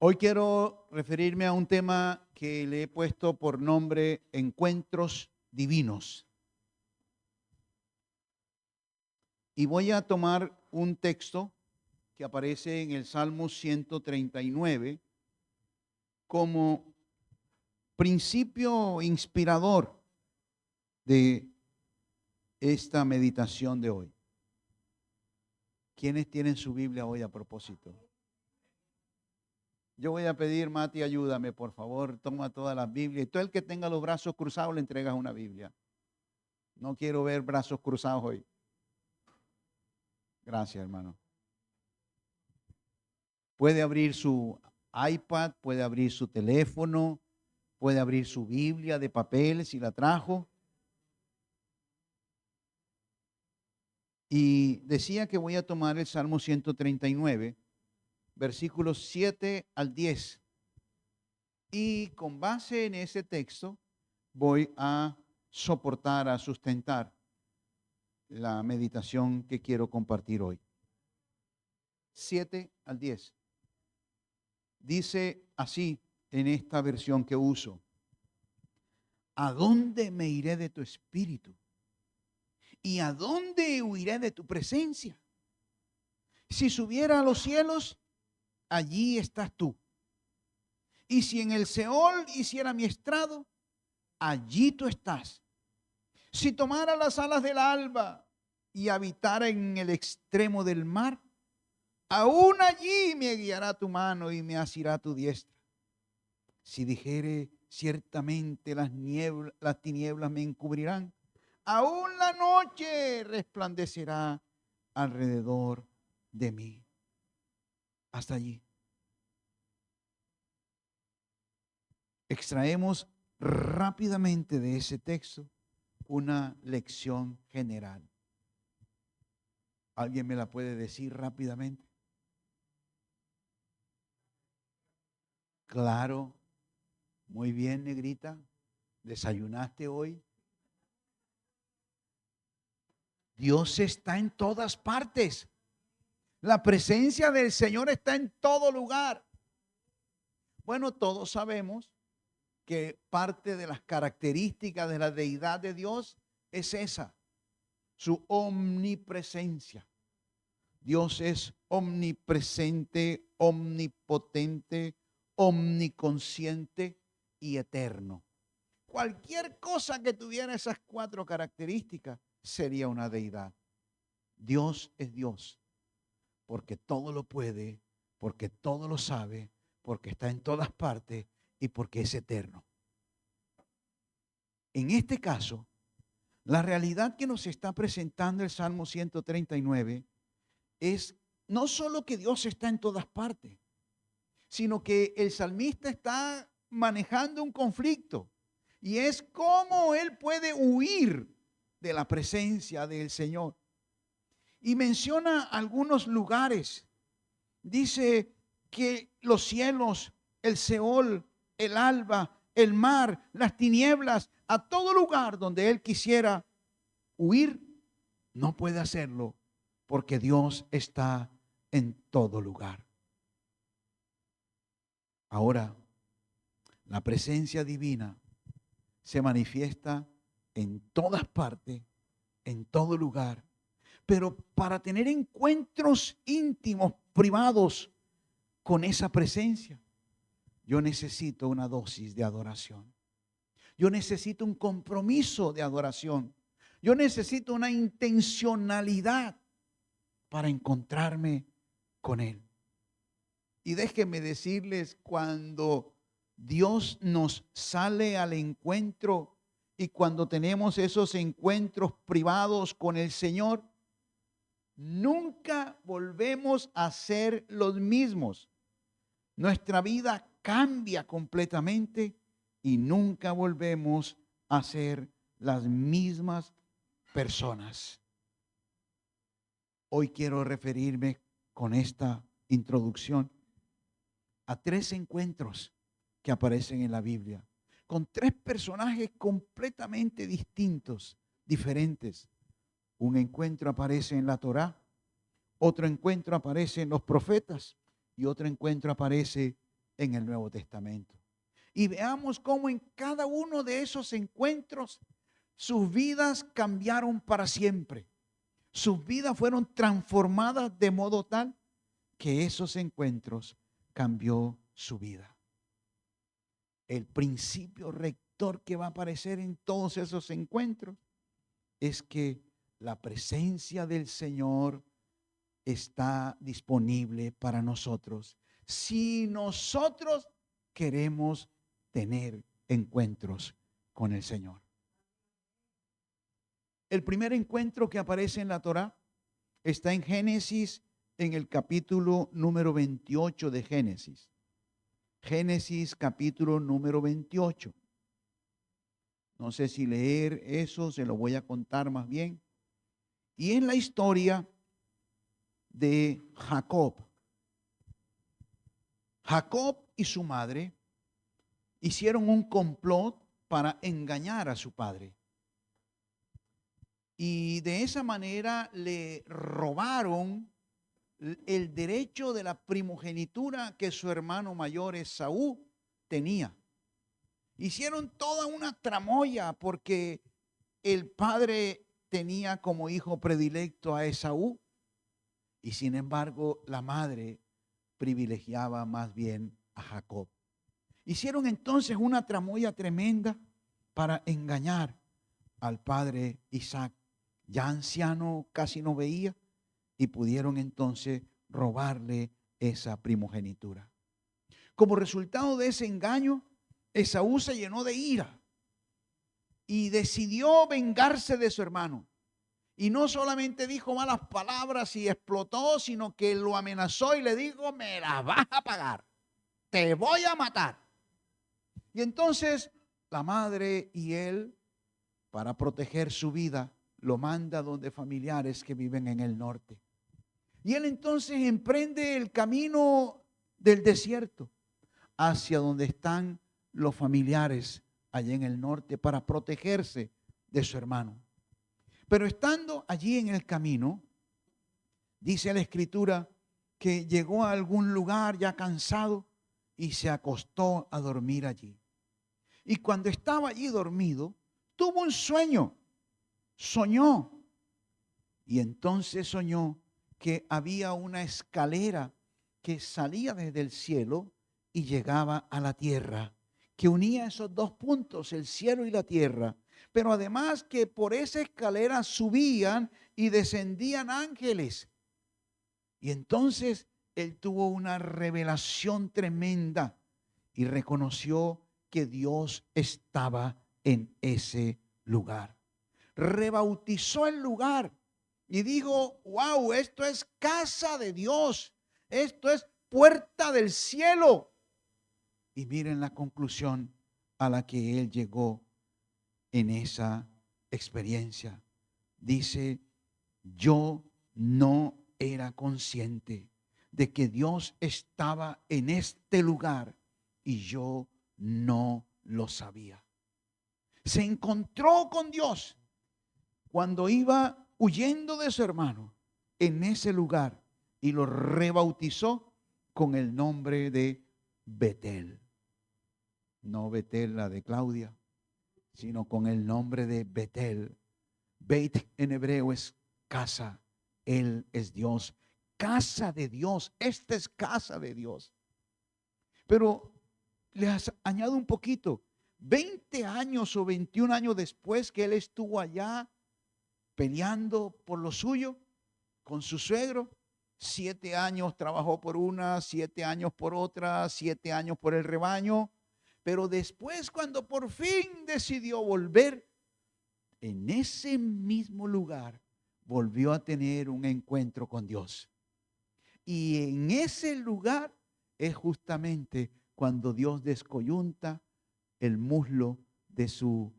Hoy quiero referirme a un tema que le he puesto por nombre Encuentros Divinos. Y voy a tomar un texto que aparece en el Salmo 139 como principio inspirador de esta meditación de hoy. ¿Quiénes tienen su Biblia hoy a propósito? Yo voy a pedir, Mati, ayúdame, por favor, toma todas las Biblias. Y todo el que tenga los brazos cruzados le entregas una Biblia. No quiero ver brazos cruzados hoy. Gracias, hermano. Puede abrir su iPad, puede abrir su teléfono, puede abrir su Biblia de papel si la trajo. Y decía que voy a tomar el Salmo 139, versículos 7 al 10. Y con base en ese texto voy a soportar, a sustentar la meditación que quiero compartir hoy. 7 al 10. Dice así en esta versión que uso: ¿a dónde me iré de tu espíritu? ¿Y a dónde huiré de tu presencia? Si subiera a los cielos, allí estás tú. Y si en el Seol hiciera mi estrado, allí tú estás. Si tomara las alas del alba y habitara en el extremo del mar, aún allí me guiará tu mano y me asirá tu diestra. Si dijere, ciertamente las tinieblas me encubrirán, aún la noche resplandecerá alrededor de mí. Hasta allí. Extraemos rápidamente de ese texto una lección general. ¿Alguien me la puede decir rápidamente? Claro. Muy bien, negrita. ¿Desayunaste hoy? Dios está en todas partes. La presencia del Señor está en todo lugar. Bueno, todos sabemos que parte de las características de la deidad de Dios es esa, su omnipresencia. Dios es omnipresente, omnipotente, omniconsciente y eterno. Cualquier cosa que tuviera esas cuatro características sería una deidad. Dios es Dios, porque todo lo puede, porque todo lo sabe, porque está en todas partes y porque es eterno. En este caso, la realidad que nos está presentando el Salmo 139 es no solo que Dios está en todas partes, sino que el salmista está manejando un conflicto. Y es cómo él puede huir de la presencia del Señor. Y menciona algunos lugares. Dice que los cielos, el Seol, el alba, el mar, las tinieblas, a todo lugar donde él quisiera huir, no puede hacerlo porque Dios está en todo lugar. Ahora, la presencia divina se manifiesta en todas partes, en todo lugar. Pero para tener encuentros íntimos, privados con esa presencia, yo necesito una dosis de adoración. Yo necesito un compromiso de adoración. Yo necesito una intencionalidad para encontrarme con Él. Y déjenme decirles, cuando Dios nos sale al encuentro y cuando tenemos esos encuentros privados con el Señor, nunca volvemos a ser los mismos. Nuestra vida cambia completamente y nunca volvemos a ser las mismas personas. Hoy quiero referirme con esta introducción a tres encuentros que aparecen en la Biblia, con tres personajes completamente distintos, diferentes. Un encuentro aparece en la Torá, otro encuentro aparece en los profetas y otro encuentro aparece en el Nuevo Testamento. Y veamos cómo en cada uno de esos encuentros sus vidas cambiaron para siempre. Sus vidas fueron transformadas de modo tal que esos encuentros cambió su vida. El principio rector que va a aparecer en todos esos encuentros es que la presencia del Señor está disponible para nosotros si nosotros queremos tener encuentros con el Señor. El primer encuentro que aparece en la Torá está en Génesis, en el capítulo número 28 de Génesis. Génesis capítulo número 28. No sé si leer eso, se lo voy a contar más bien. Y es la historia de Jacob. Jacob y su madre hicieron un complot para engañar a su padre. Y de esa manera le robaron el derecho de la primogenitura que su hermano mayor Esaú tenía. Hicieron toda una tramoya porque el padre tenía como hijo predilecto a Esaú y sin embargo la madre privilegiaba más bien a Jacob. Hicieron entonces una tramoya tremenda para engañar al padre Isaac. Ya anciano, casi no veía, y pudieron entonces robarle esa primogenitura. Como resultado de ese engaño, Esaú se llenó de ira y decidió vengarse de su hermano. Y no solamente dijo malas palabras y explotó, sino que lo amenazó y le dijo: me las vas a pagar, te voy a matar. Y entonces la madre y él, para proteger su vida, lo manda donde familiares que viven en el norte. Y él entonces emprende el camino del desierto hacia donde están los familiares allá en el norte para protegerse de su hermano. Pero estando allí en el camino, dice la escritura que llegó a algún lugar ya cansado y se acostó a dormir allí. Y cuando estaba allí dormido, tuvo un sueño, soñó. Y entonces soñó que había una escalera que salía desde el cielo y llegaba a la tierra, que unía esos dos puntos, el cielo y la tierra. Pero además que por esa escalera subían y descendían ángeles. Y entonces él tuvo una revelación tremenda y reconoció que Dios estaba en ese lugar. Rebautizó el lugar y dijo: wow, esto es casa de Dios, esto es puerta del cielo. Y miren la conclusión a la que él llegó en esa experiencia. Dice: yo no era consciente de que Dios estaba en este lugar y yo no lo sabía. Se encontró con Dios cuando iba huyendo de su hermano en ese lugar y lo rebautizó con el nombre de Betel. No Betel, la de Claudia, sino con el nombre de Betel. Beit en hebreo es casa. Él es Dios. Casa de Dios. Esta es casa de Dios. Pero les añado un poquito. 20 años o 21 años después que él estuvo allá peleando por lo suyo con su suegro, 7 años trabajó por una, 7 años por otra, 7 años por el rebaño. Pero después, cuando por fin decidió volver, en ese mismo lugar volvió a tener un encuentro con Dios. Y en ese lugar es justamente cuando Dios descoyunta el muslo de su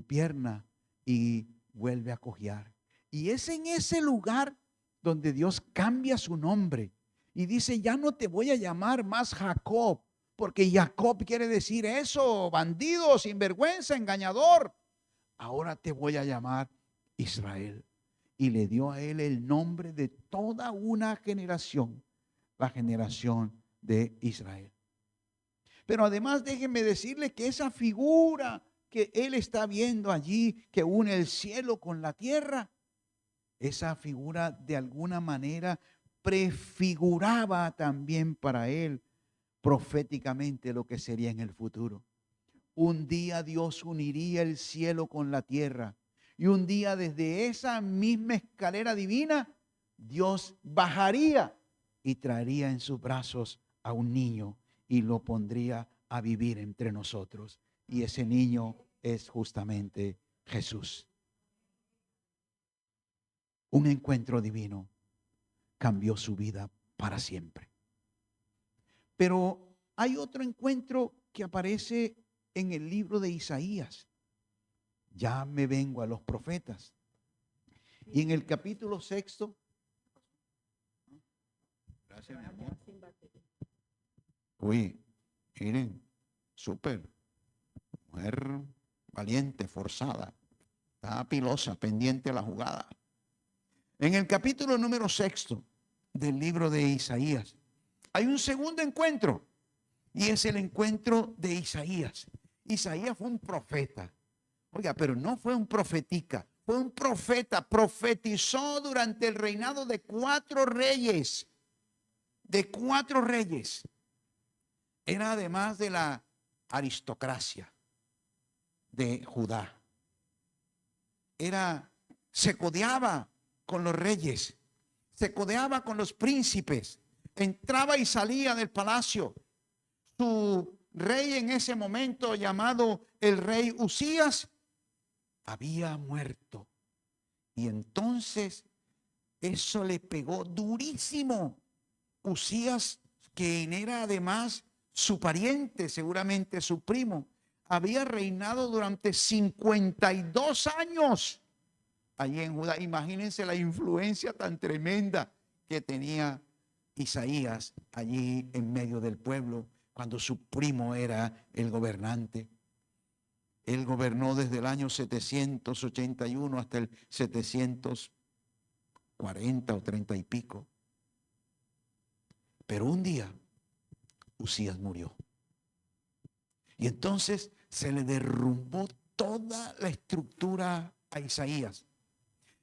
pierna y vuelve a cojear. Y es en ese lugar donde Dios cambia su nombre y dice: ya no te voy a llamar más Jacob, porque Jacob quiere decir eso, bandido, sinvergüenza, engañador. Ahora te voy a llamar Israel. Y le dio a él el nombre de toda una generación, la generación de Israel. Pero además déjenme decirle que esa figura que él está viendo allí, que une el cielo con la tierra, esa figura de alguna manera prefiguraba también para él proféticamente lo que sería en el futuro. Un día Dios uniría el cielo con la tierra y un día desde esa misma escalera divina Dios bajaría y traería en sus brazos a un niño y lo pondría a vivir entre nosotros. Y ese niño es justamente Jesús. Un encuentro divino cambió su vida para siempre. Pero hay otro encuentro que aparece en el libro de Isaías. Ya me vengo a los profetas. Y en el capítulo 6. Gracias, mi amor. Uy, miren, súper. Mujer valiente, forzada. Está pilosa, pendiente a la jugada. En el capítulo número 6 del libro de Isaías hay un segundo encuentro. Y es el encuentro de Isaías. Isaías fue un profeta. Oiga, pero no fue un profetica. Fue un profeta. Profetizó durante el reinado de 4 reyes. De 4 reyes. Era además de la aristocracia de Judá. Se codeaba con los reyes. Se codeaba con los príncipes. Entraba y salía del palacio. Su rey en ese momento, llamado el rey Usías, había muerto. Y entonces eso le pegó durísimo. Usías, quien era además su pariente, seguramente su primo, había reinado durante 52 años allí en Judá. Imagínense la influencia tan tremenda que tenía Isaías allí en medio del pueblo, cuando su primo era el gobernante. Él gobernó desde el año 781 hasta el 740 o 30 y pico. Pero un día Usías murió. Y entonces se le derrumbó toda la estructura a Isaías.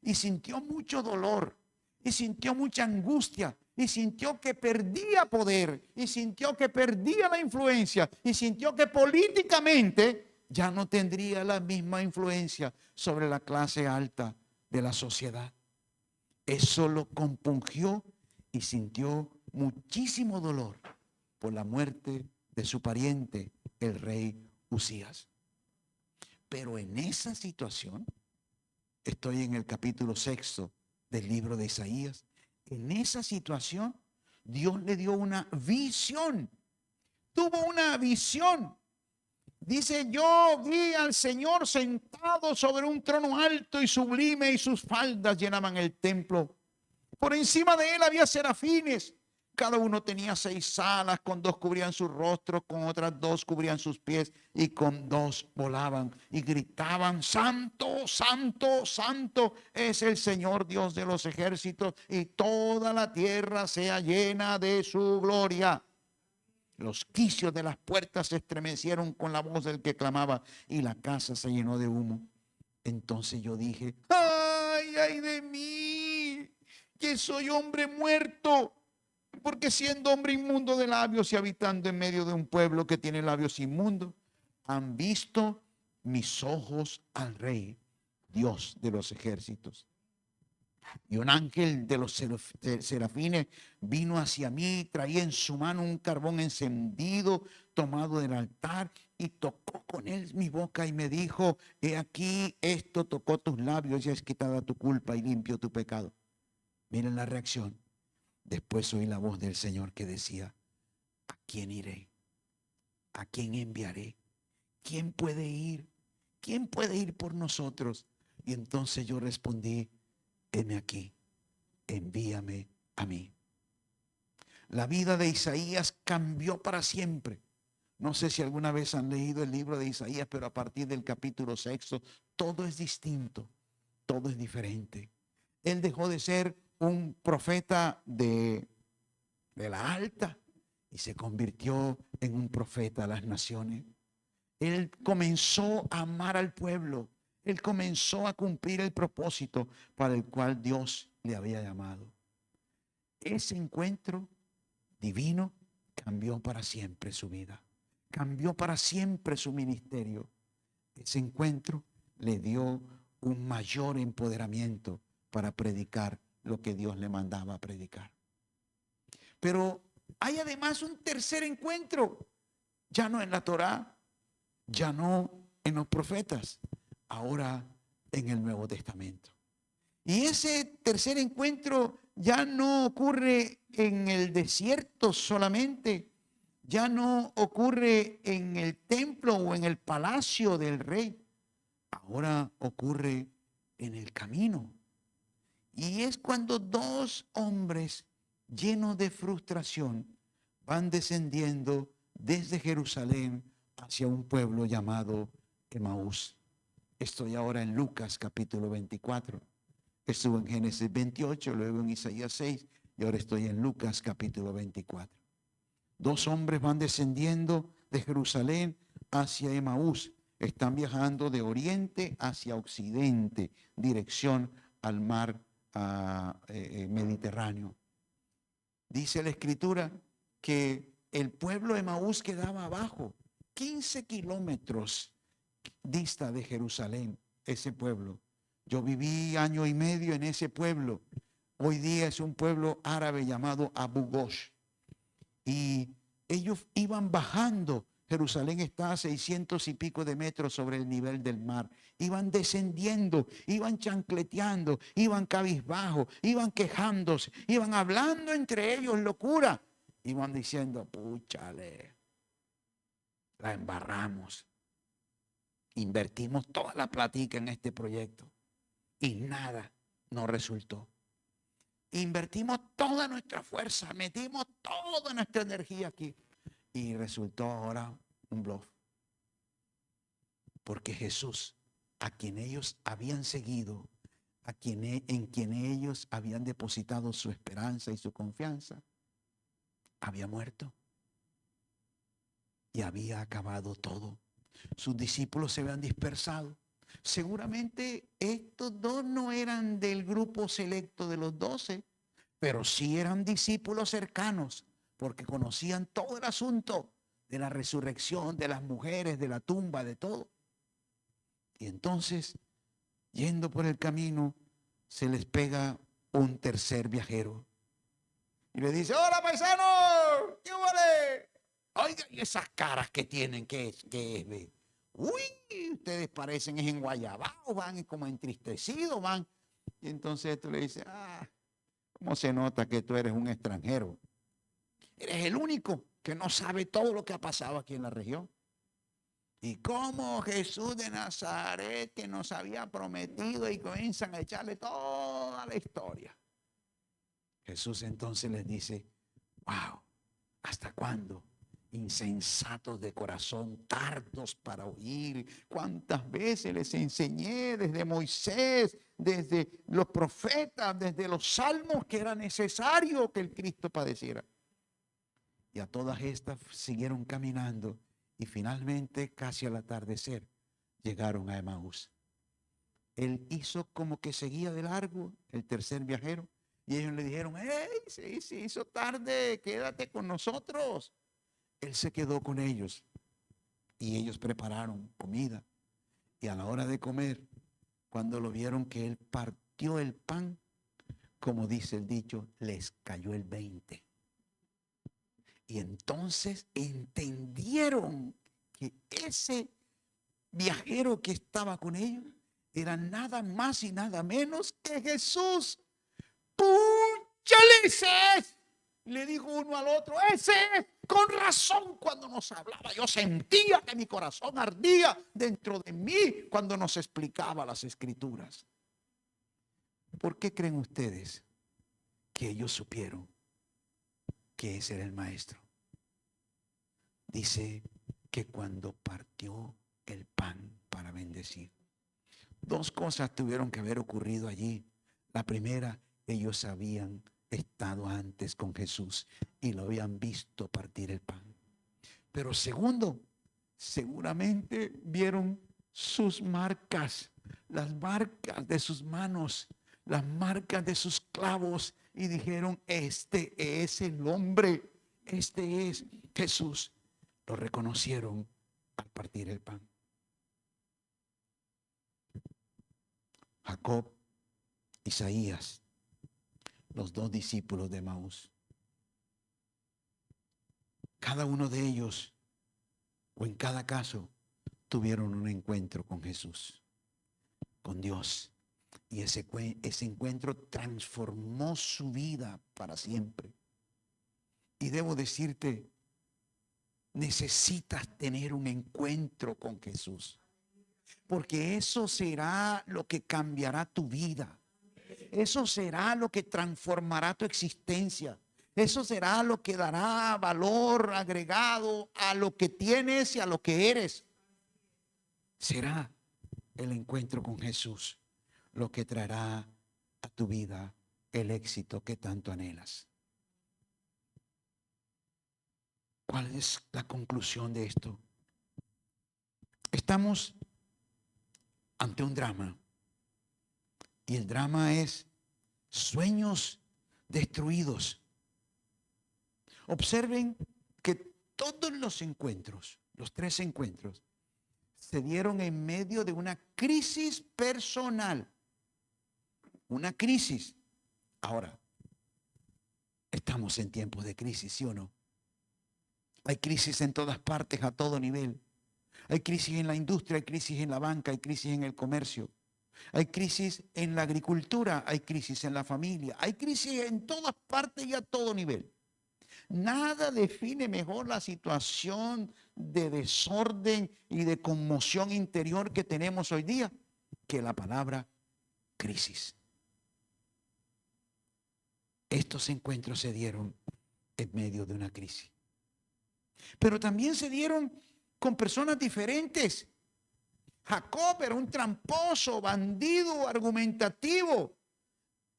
Y sintió mucho dolor. Y sintió mucha angustia. Y sintió que perdía poder. Y sintió que perdía la influencia. Y sintió que políticamente ya no tendría la misma influencia sobre la clase alta de la sociedad. Eso lo compungió y sintió muchísimo dolor por la muerte de su pariente, el rey Usías. Pero en esa situación, estoy en el capítulo 6 del libro de Isaías, en esa situación Dios le dio una visión. Tuvo una visión. Dice: yo vi al Señor sentado sobre un trono alto y sublime, y sus faldas llenaban el templo. Por encima de él había serafines. Cada uno tenía 6 alas, con 2 cubrían sus rostros, con otras 2 cubrían sus pies, y con 2 volaban y gritaban: santo, santo, santo es el Señor Dios de los ejércitos, y toda la tierra sea llena de su gloria. Los quicios de las puertas se estremecieron con la voz del que clamaba, y la casa se llenó de humo. Entonces yo dije: ay, ay de mí, que soy hombre muerto, porque siendo hombre inmundo de labios y habitando en medio de un pueblo que tiene labios inmundos, han visto mis ojos al Rey, Dios de los ejércitos. Y un ángel de los serafines vino hacia mí, traía en su mano un carbón encendido tomado del altar, y tocó con él mi boca y me dijo: he aquí, esto tocó tus labios, y es quitada tu culpa y limpio tu pecado. Miren la reacción. Después oí la voz del Señor que decía: ¿a quién iré? ¿A quién enviaré? ¿Quién puede ir? ¿Quién puede ir por nosotros? Y entonces yo respondí: heme aquí, envíame a mí. La vida de Isaías cambió para siempre. No sé si alguna vez han leído el libro de Isaías, pero a partir del capítulo 6 todo es distinto, todo es diferente. Él dejó de ser un profeta de la alta y se convirtió en un profeta a las naciones. Él comenzó a amar al pueblo. Él comenzó a cumplir el propósito para el cual Dios le había llamado. Ese encuentro divino cambió para siempre su vida. Cambió para siempre su ministerio. Ese encuentro le dio un mayor empoderamiento para predicar lo que Dios le mandaba a predicar. Pero hay además un tercer encuentro, ya no en la Torá, ya no en los profetas, ahora en el Nuevo Testamento. Y ese tercer encuentro ya no ocurre en el desierto solamente, ya no ocurre en el templo o en el palacio del rey, ahora ocurre en el camino. Y es cuando dos hombres llenos de frustración van descendiendo desde Jerusalén hacia un pueblo llamado Emaús. Estoy ahora en Lucas capítulo 24. Estuve en Génesis 28, luego en Isaías 6 y ahora estoy en Lucas capítulo 24. Dos hombres van descendiendo de Jerusalén hacia Emaús. Están viajando de oriente hacia occidente, dirección al mar Mediterráneo. Dice la escritura que el pueblo de Emaús quedaba abajo, 15 kilómetros dista de Jerusalén, ese pueblo. Yo viví año y medio en ese pueblo. Hoy día es un pueblo árabe llamado Abu Ghosh. Y ellos iban bajando. Jerusalén está a 600 y pico de metros sobre el nivel del mar. Iban descendiendo, iban chancleteando, iban cabizbajo, iban quejándose, iban hablando entre ellos locura. Iban diciendo, púchale, la embarramos. Invertimos toda la platica en este proyecto y nada nos resultó. Invertimos toda nuestra fuerza, metimos toda nuestra energía aquí y resultó ahora un bluff. Porque Jesús, a quien ellos habían seguido, en quien ellos habían depositado su esperanza y su confianza, había muerto y había acabado todo. Sus discípulos se habían dispersado. Seguramente estos dos no eran del grupo selecto de los 12, pero sí eran discípulos cercanos, porque conocían todo el asunto de la resurrección, de las mujeres, de la tumba, de todo. Y entonces, yendo por el camino, se les pega un tercer viajero. Y le dice, hola paisano, ¿qué vale? Oiga, y esas caras que tienen, ¿qué es? Uy, ustedes parecen en Guayabao, van como entristecidos, van. Y entonces tú le dices, ¿cómo se nota que tú eres un extranjero? Eres el único que no sabe todo lo que ha pasado aquí en la región. Y cómo Jesús de Nazaret, que nos había prometido, y comienzan a echarle toda la historia. Jesús entonces les dice, wow, ¿hasta cuándo? Insensatos de corazón, tardos para oír. ¿Cuántas veces les enseñé desde Moisés, desde los profetas, desde los salmos, que era necesario que el Cristo padeciera? Y a todas estas siguieron caminando y finalmente, casi al atardecer, llegaron a Emaús. Él hizo como que seguía de largo, el tercer viajero, y ellos le dijeron, hey, se hizo tarde, quédate con nosotros. Él se quedó con ellos y ellos prepararon comida. Y a la hora de comer, cuando lo vieron que él partió el pan, como dice el dicho, les cayó el 20. Y entonces entendieron que ese viajero que estaba con ellos era nada más y nada menos que Jesús. ¡Púchale, ese es! Le dijo uno al otro, ese es. Con razón, cuando nos hablaba, yo sentía que mi corazón ardía dentro de mí cuando nos explicaba las escrituras. ¿Por qué creen ustedes que ellos supieron que ese era el maestro? Dice que cuando partió el pan para bendecir, dos cosas tuvieron que haber ocurrido allí. La primera, ellos sabían estado antes con Jesús y lo habían visto partir el pan. Pero segundo, seguramente vieron sus marcas, las marcas de sus manos, las marcas de sus clavos y dijeron, este es el hombre, este es Jesús. Lo reconocieron al partir el pan. Jacob, Isaías, los dos discípulos de Emaús. Cada uno de ellos, o en cada caso, tuvieron un encuentro con Jesús, con Dios. Y ese encuentro transformó su vida para siempre. Y debo decirte, necesitas tener un encuentro con Jesús, porque eso será lo que cambiará tu vida. Eso será lo que transformará tu existencia. Eso será lo que dará valor agregado a lo que tienes y a lo que eres. Será el encuentro con Jesús lo que traerá a tu vida el éxito que tanto anhelas. ¿Cuál es la conclusión de esto? Estamos ante un drama. Y el drama es sueños destruidos. Observen que todos los encuentros, los 3 encuentros, se dieron en medio de una crisis personal. Una crisis. Ahora, estamos en tiempos de crisis, ¿sí o no? Hay crisis en todas partes, a todo nivel. Hay crisis en la industria, hay crisis en la banca, hay crisis en el comercio. Hay crisis en la agricultura, hay crisis en la familia, hay crisis en todas partes y a todo nivel. Nada define mejor la situación de desorden y de conmoción interior que tenemos hoy día que la palabra crisis. Estos encuentros se dieron en medio de una crisis. Pero también se dieron con personas diferentes. Jacob era un tramposo, bandido, argumentativo.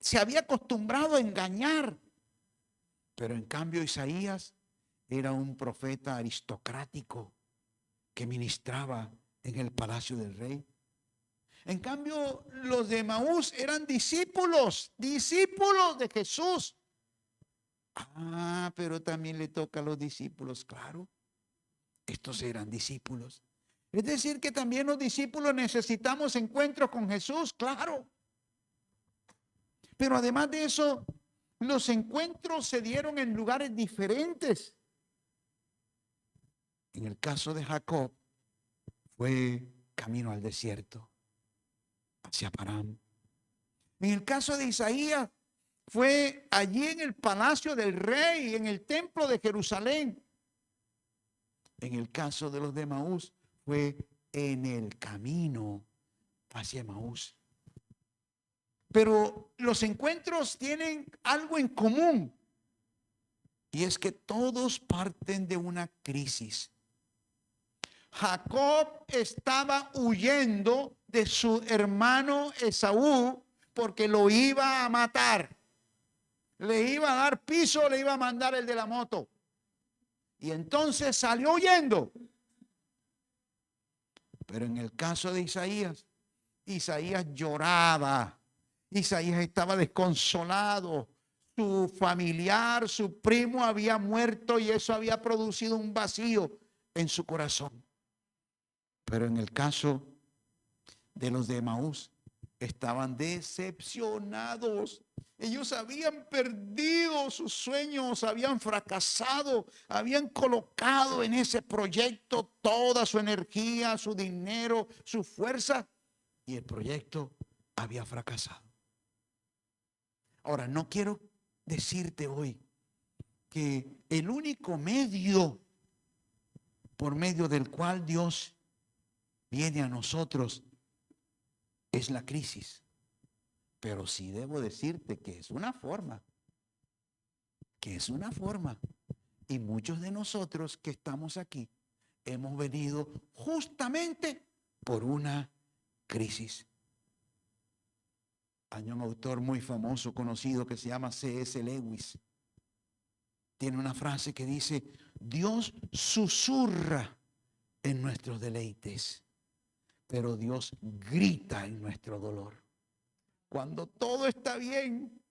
Se había acostumbrado a engañar. Pero en cambio Isaías era un profeta aristocrático que ministraba en el palacio del rey. En cambio los de Emaús eran discípulos de Jesús. Pero también le toca a los discípulos, claro. Estos eran discípulos. Es decir, que también los discípulos necesitamos encuentros con Jesús, claro. Pero además de eso, los encuentros se dieron en lugares diferentes. En el caso de Jacob, fue camino al desierto, hacia Parán. En el caso de Isaías, fue allí en el palacio del rey, en el templo de Jerusalén. En el caso de los de Emaús, fue en el camino hacia Emaús. Pero los encuentros tienen algo en común, y es que todos parten de una crisis. Jacob estaba huyendo de su hermano Esaú porque lo iba a matar. Le iba a dar piso, le iba a mandar el de la moto. Y entonces salió huyendo. Pero en el caso de Isaías, Isaías lloraba. Isaías estaba desconsolado. Su familiar, su primo había muerto y eso había producido un vacío en su corazón. Pero en el caso de los de Emaús, estaban decepcionados. Ellos habían perdido sus sueños, habían fracasado, habían colocado en ese proyecto toda su energía, su dinero, su fuerza, y el proyecto había fracasado. Ahora, no quiero decirte hoy que el único medio por medio del cual Dios viene a nosotros es la crisis. Pero sí debo decirte que es una forma. Y muchos de nosotros que estamos aquí hemos venido justamente por una crisis. Hay un autor muy famoso, conocido, que se llama C.S. Lewis. Tiene una frase que dice: Dios susurra en nuestros deleites, pero Dios grita en nuestro dolor. Cuando todo está bien,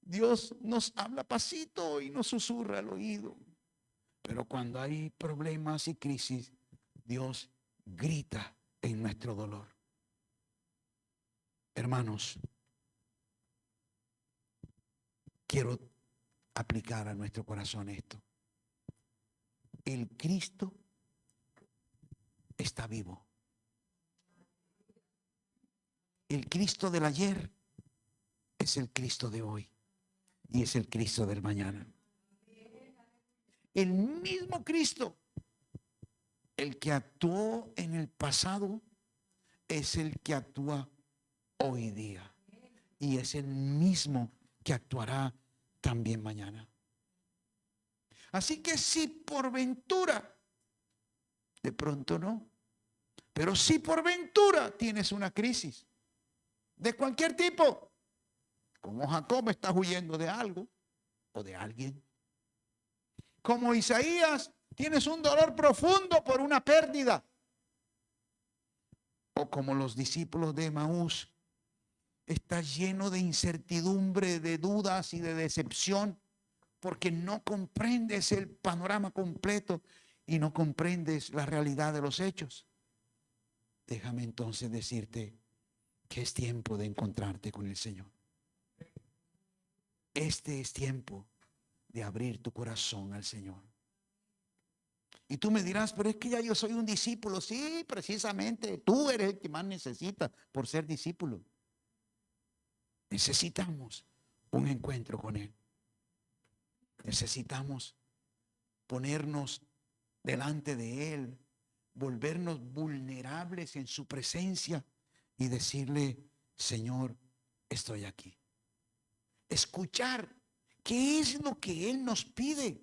Dios nos habla pasito y nos susurra al oído. Pero cuando hay problemas y crisis, Dios grita en nuestro dolor. Hermanos, quiero aplicar a nuestro corazón esto. El Cristo está vivo. El Cristo del ayer es el Cristo de hoy y es el Cristo del mañana. El mismo Cristo, el que actuó en el pasado, es el que actúa hoy día y es el mismo que actuará también mañana. Así que si por ventura, de pronto no, pero si por ventura tienes una crisis de cualquier tipo, como Jacob, estás huyendo de algo o de alguien. Como Isaías, tienes un dolor profundo por una pérdida. O como los discípulos de Emaús, estás lleno de incertidumbre, de dudas y de decepción, porque no comprendes el panorama completo y no comprendes la realidad de los hechos. Déjame entonces decirte que es tiempo de encontrarte con el Señor. Este es tiempo de abrir tu corazón al Señor. Y tú me dirás, pero es que ya yo soy un discípulo. Sí, precisamente, tú eres el que más necesita por ser discípulo. Necesitamos un encuentro con Él. Necesitamos ponernos delante de Él, volvernos vulnerables en su presencia y decirle: Señor, estoy aquí. Escuchar qué es lo que Él nos pide.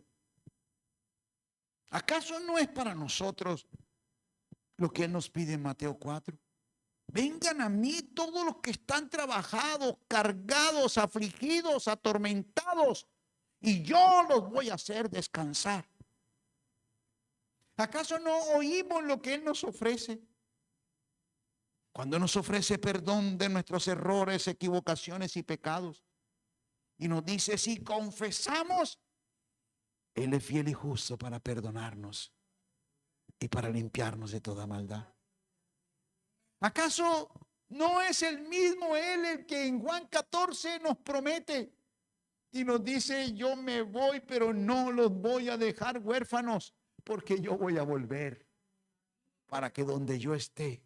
¿Acaso no es para nosotros lo que Él nos pide en Mateo 4? Vengan a mí todos los que están trabajados, cargados, afligidos, atormentados, y yo los voy a hacer descansar. ¿Acaso no oímos lo que Él nos ofrece? Cuando nos ofrece perdón de nuestros errores, equivocaciones y pecados. Y nos dice: si confesamos, Él es fiel y justo para perdonarnos y para limpiarnos de toda maldad. ¿Acaso no es el mismo Él el que en Juan 14 nos promete y nos dice: yo me voy, pero no los voy a dejar huérfanos, porque yo voy a volver para que donde yo esté,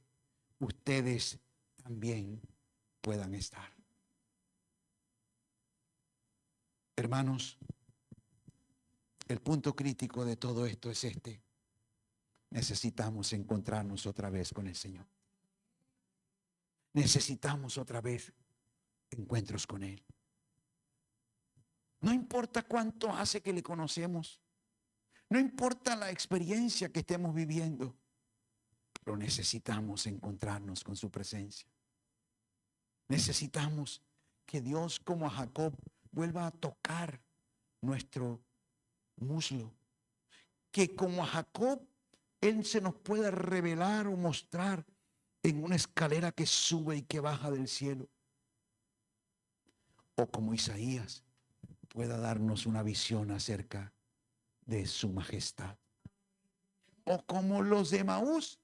ustedes también puedan estar? Hermanos, el punto crítico de todo esto es este: necesitamos encontrarnos otra vez con el Señor. Necesitamos otra vez encuentros con Él. No importa cuánto hace que le conocemos, no importa la experiencia que estemos viviendo, pero necesitamos encontrarnos con su presencia. Necesitamos que Dios, como a Jacob, vuelva a tocar nuestro muslo. Que como a Jacob, Él se nos pueda revelar o mostrar en una escalera que sube y que baja del cielo. O como Isaías, pueda darnos una visión acerca de su majestad. O como los de Emaús,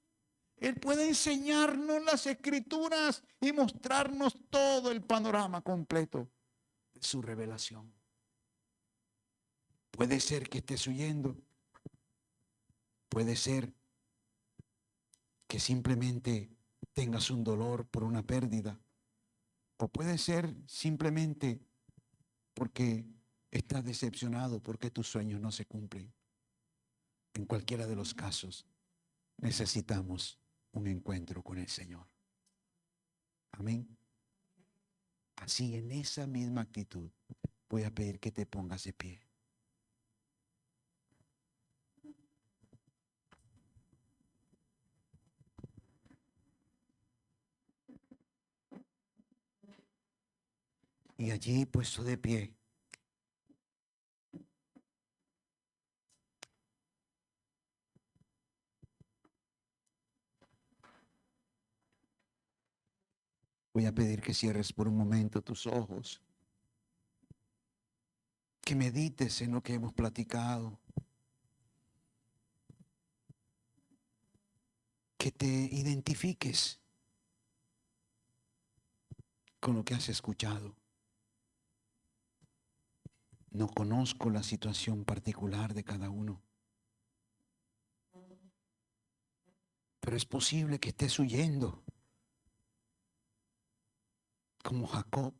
Él puede enseñarnos las escrituras y mostrarnos todo el panorama completo de su revelación. Puede ser que estés huyendo. Puede ser que simplemente tengas un dolor por una pérdida. O puede ser simplemente porque estás decepcionado porque tus sueños no se cumplen. En cualquiera de los casos, necesitamos un encuentro con el Señor. Amén. Así, en esa misma actitud, voy a pedir que te pongas de pie. Y allí puesto de pie, voy a pedir que cierres por un momento tus ojos, que medites en lo que hemos platicado, que te identifiques con lo que has escuchado. No conozco la situación particular de cada uno, pero es posible que estés huyendo, como Jacob.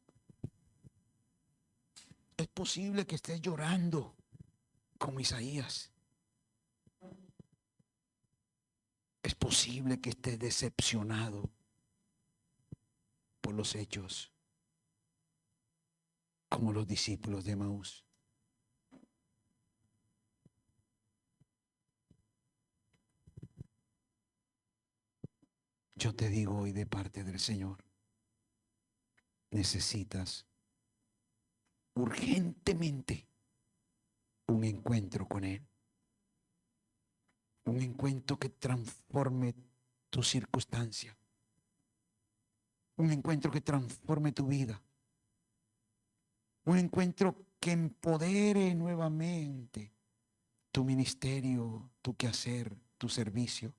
Es posible que estés llorando, como Isaías. Es posible que estés decepcionado por los hechos, como los discípulos de Emaús. Yo te digo hoy de parte del Señor, necesitas urgentemente un encuentro con Él. Un encuentro que transforme tu circunstancia. Un encuentro que transforme tu vida. Un encuentro que empodere nuevamente tu ministerio, tu quehacer, tu servicio.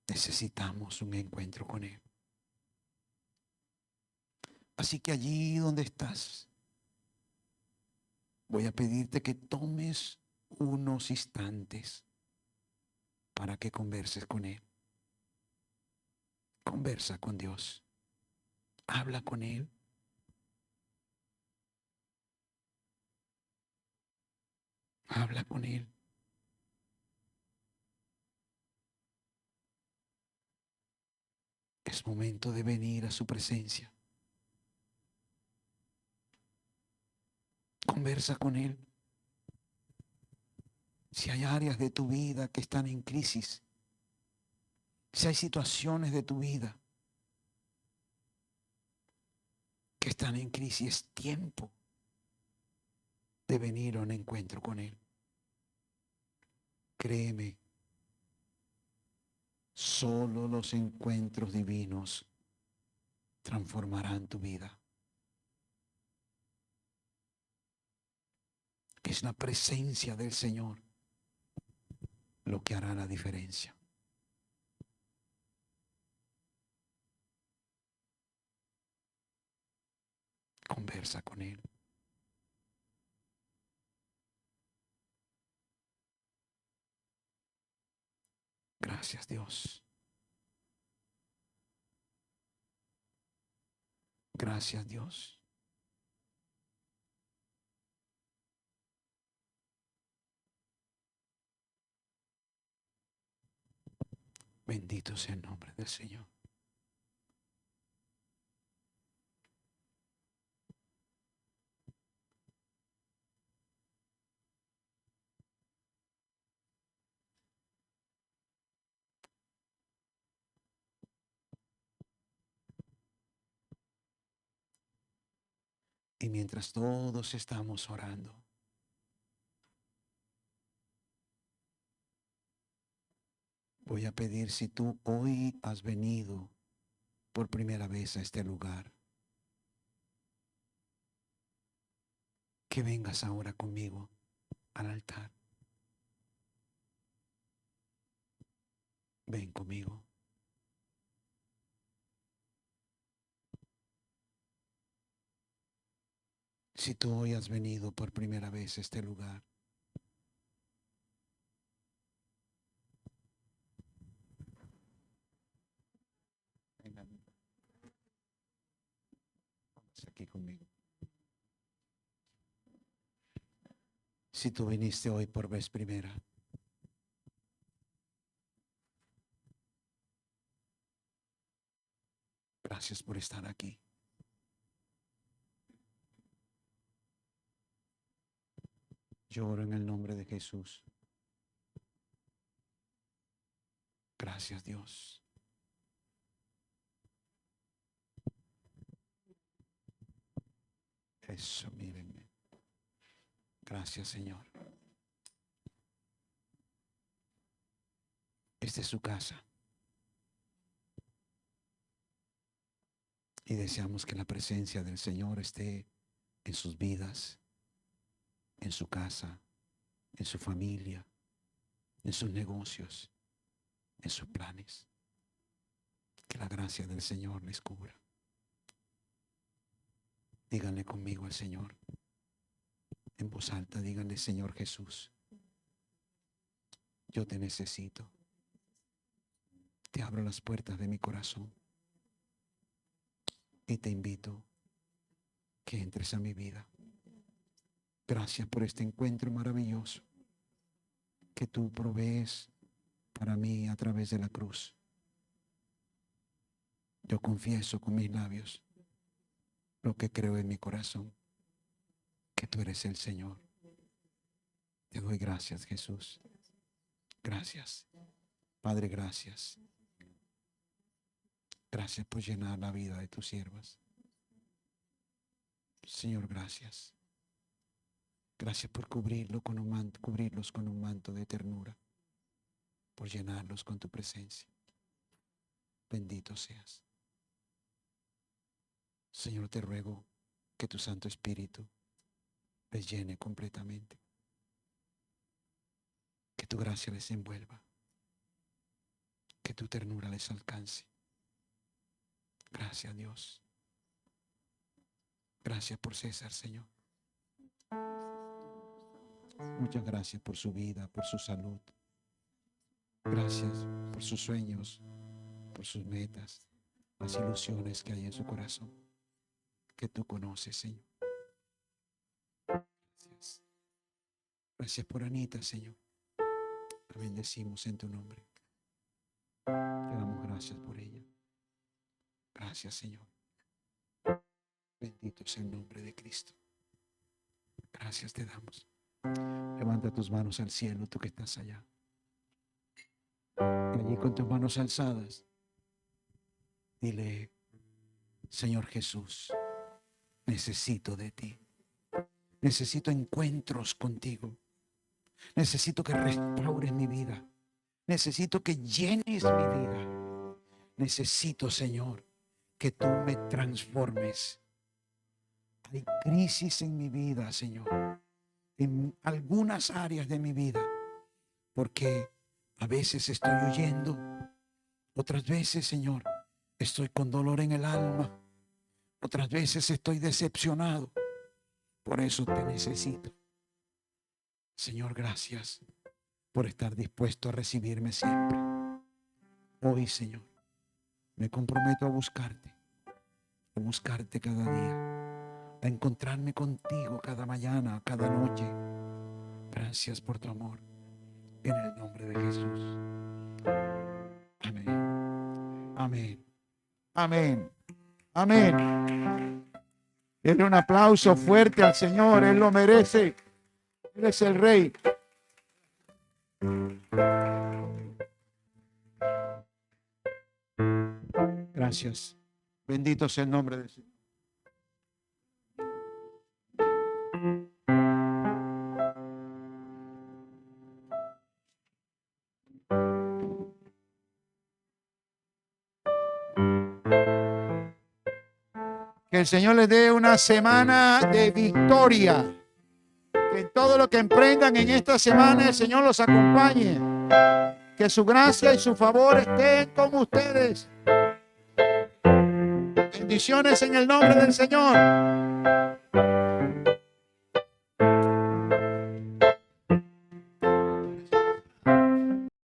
Necesitamos un encuentro con Él. Así que allí donde estás, voy a pedirte que tomes unos instantes para que converses con Él. Conversa con Dios. Habla con Él. Habla con Él. Es momento de venir a su presencia. Conversa con Él. Si hay áreas de tu vida que están en crisis, si hay situaciones de tu vida que están en crisis, es tiempo de venir a un encuentro con Él. Créeme, solo los encuentros divinos transformarán tu vida. Es la presencia del Señor lo que hará la diferencia. Conversa con Él. Gracias, Dios. Gracias, Dios. Bendito sea el nombre del Señor. Y mientras todos estamos orando, voy a pedir, si tú hoy has venido por primera vez a este lugar, que vengas ahora conmigo al altar. Ven conmigo. Si tú hoy has venido por primera vez a este lugar, venga, vamos aquí conmigo. Si tú viniste hoy por vez primera, gracias por estar aquí. Yo oro en el nombre de Jesús. Gracias, Dios. Eso, mírenme. Gracias, Señor. Esta es su casa. Y deseamos que la presencia del Señor esté en sus vidas, en su casa, en su familia, en sus negocios, en sus planes. Que la gracia del Señor les cubra. Díganle conmigo al Señor. En voz alta, díganle: Señor Jesús, yo te necesito. Te abro las puertas de mi corazón y te invito que entres a mi vida. Gracias por este encuentro maravilloso que tú provees para mí a través de la cruz. Yo confieso con mis labios lo que creo en mi corazón, que tú eres el Señor. Te doy gracias, Jesús. Gracias, Padre, gracias. Gracias por llenar la vida de tus siervas. Señor, gracias. Gracias por cubrirlos con un manto de ternura, por llenarlos con tu presencia. Bendito seas. Señor, te ruego que tu Santo Espíritu les llene completamente. Que tu gracia les envuelva. Que tu ternura les alcance. Gracias, Dios. Gracias por César, Señor. Muchas gracias por su vida, por su salud. Gracias por sus sueños, por sus metas, las ilusiones que hay en su corazón, que tú conoces, Señor. Gracias. Gracias por Anita, Señor. La bendecimos en tu nombre. Te damos gracias por ella. Gracias, Señor. Bendito es el nombre de Cristo. Gracias te damos. Levanta tus manos al cielo, tú que estás allá. Y allí con tus manos alzadas, dile: Señor Jesús, necesito de ti. Necesito encuentros contigo. Necesito que restaures mi vida. Necesito que llenes mi vida. Necesito, Señor, que tú me transformes. Hay crisis en mi vida, Señor, en algunas áreas de mi vida, porque a veces estoy huyendo, otras veces, Señor, estoy con dolor en el alma, otras veces estoy decepcionado. Por eso te necesito. Señor, gracias por estar dispuesto a recibirme siempre. Hoy, Señor, me comprometo a buscarte cada día, a encontrarme contigo cada mañana, cada noche. Gracias por tu amor. En el nombre de Jesús. Amén. Amén. Amén. Amén. Denle un aplauso fuerte al Señor. Él lo merece. Él es el Rey. Gracias. Bendito sea el nombre del Señor. Que el Señor les dé una semana de victoria. Que en todo lo que emprendan en esta semana el Señor los acompañe. Que su gracia y su favor estén con ustedes. Bendiciones en el nombre del Señor.